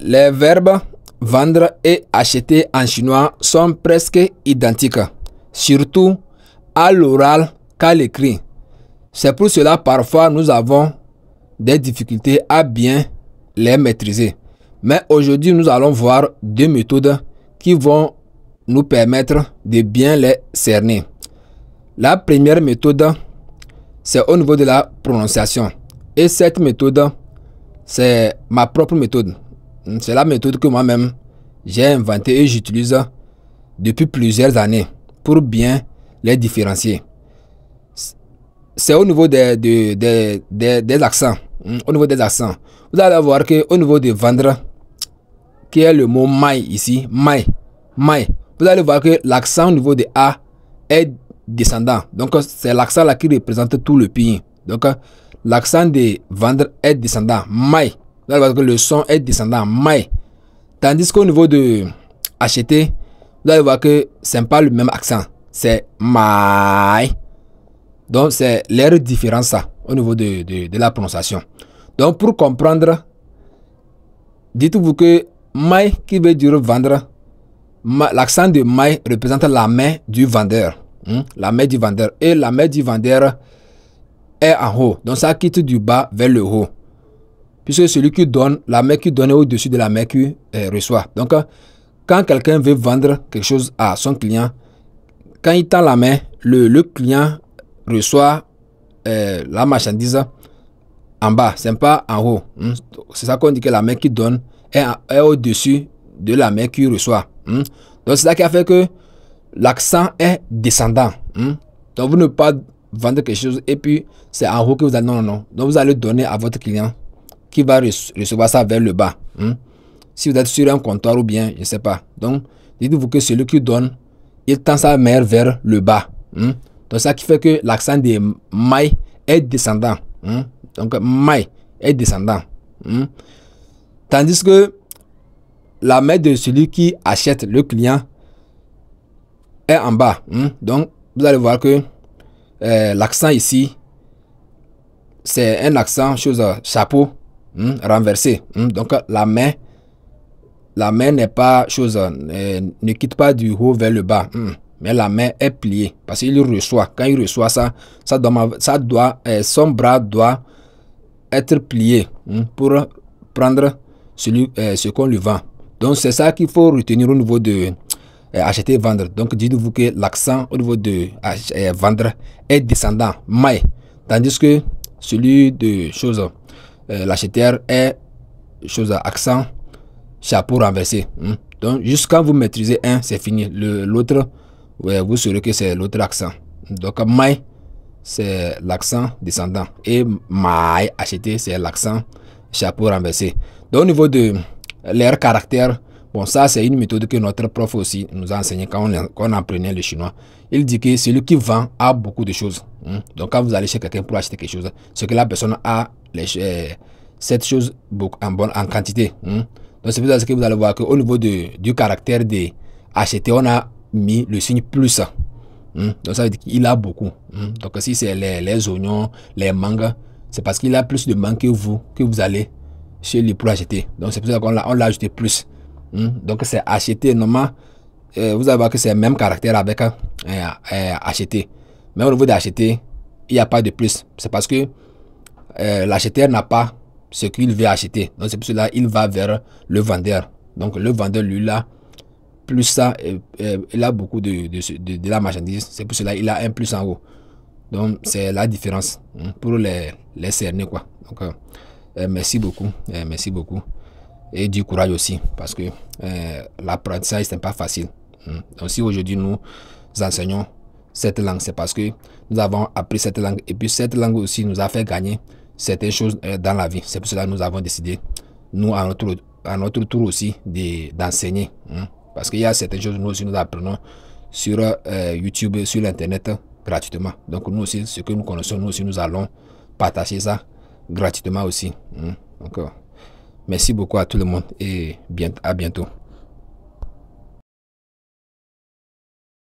Les verbes vendre et acheter en chinois sont presque identiques, surtout à l'oral qu'à l'écrit. C'est pour cela parfois nous avons des difficultés à bien les maîtriser. Mais aujourd'hui, nous allons voir deux méthodes qui vont nous permettre de bien les cerner. La première méthode, c'est au niveau de la prononciation. Et cette méthode, c'est ma propre méthode. C'est la méthode que moi-même j'ai inventée et j'utilise depuis plusieurs années pour bien les différencier. C'est au niveau des accents. Au niveau des accents, vous allez voir qu'au niveau de vendre, qui est le mot maille ici, maille, vous allez voir que l'accent au niveau de A est descendant. Donc c'est l'accent là qui représente tout le pays. Donc l'accent de vendre est descendant, maille. Vous allez voir que le son est descendant, maille. Tandis qu'au niveau de acheter, vous allez voir que ce n'est pas le même accent, c'est maille. Donc c'est l'air différent ça au niveau de la prononciation. Donc pour comprendre, dites-vous que maille qui veut dire vendre, l'accent de maille représente la main du vendeur. La main du vendeur. Et la main du vendeur est en haut. Donc ça quitte du bas vers le haut. Puisque celui qui donne, la main qui donne est au-dessus de la main qui reçoit. Donc quand quelqu'un veut vendre quelque chose à son client, quand il tend la main, le client reçoit la marchandise en bas, c'est pas en haut. C'est ça qu'on dit que la main qui donne est au-dessus de la main qui reçoit. Donc c'est ça qui a fait que l'accent est descendant. Donc vous ne pouvez pas vendre quelque chose et puis c'est en haut que vous allez... Non. Donc vous allez donner à votre client qui va recevoir ça vers le bas. Si vous êtes sur un comptoir ou bien, je ne sais pas. Donc dites-vous que celui qui donne, il tend sa main vers le bas. Donc ça qui fait que l'accent de maille est descendant. Donc maille est descendant. Tandis que la main de celui qui achète, le client, est en bas. Donc vous allez voir que l'accent ici, c'est un accent chose chapeau renversé. Donc la main n'est pas chose, ne quitte pas du haut vers le bas. Mais la main est pliée parce qu'il reçoit. Quand il reçoit ça, son bras doit être plié pour prendre ce qu'on lui vend. Donc c'est ça qu'il faut retenir au niveau de acheter et vendre. Donc dites-vous que l'accent au niveau de vendre est descendant, maille. Tandis que celui de chose, l'acheteur est chose accent chapeau renversé. Donc jusqu'à vous maîtriser un, c'est fini. L'autre, vous saurez que c'est l'autre accent. Donc maille, c'est l'accent descendant. Et maille, acheter, c'est l'accent chapeau renversé. Donc au niveau de leur caractère, bon, ça c'est une méthode que notre prof aussi nous a enseigné quand on apprenait le chinois. Il dit que celui qui vend a beaucoup de choses. Donc quand vous allez chez quelqu'un pour acheter quelque chose, c'est que la personne a cette chose en quantité. Donc c'est pour ça que vous allez voir qu'au niveau du caractère de acheter, on a mis le signe plus. Donc ça veut dire qu'il a beaucoup. Donc si c'est les oignons, les mangues, c'est parce qu'il a plus de mangues que vous allez chez lui pour acheter. Donc c'est pour ça qu'on l'a ajouté plus. Donc c'est acheter. Normalement, vous allez voir que c'est le même caractère avec acheter. Mais au niveau d'acheter, il n'y a pas de plus. C'est parce que l'acheteur n'a pas ce qu'il veut acheter. Donc c'est pour cela qu'il va vers le vendeur. Donc le vendeur, lui, là, plus ça, il a beaucoup de la marchandise. C'est pour cela qu'il a un plus en haut. Donc c'est la différence pour les cerner, quoi. Donc merci beaucoup. Merci beaucoup. Et du courage aussi. Parce que l'apprentissage, ce n'est pas facile. Donc si aujourd'hui nous enseignons cette langue, c'est parce que nous avons appris cette langue. Et puis cette langue aussi nous a fait gagner certaines choses dans la vie. C'est pour cela que nous avons décidé, nous, à notre tour aussi, d'enseigner. Parce qu'il y a certaines choses, nous aussi, nous apprenons sur YouTube, sur l'Internet, gratuitement. Donc, nous aussi, ce que nous connaissons, nous aussi, nous allons partager ça gratuitement aussi. Donc, merci beaucoup à tout le monde et à bientôt.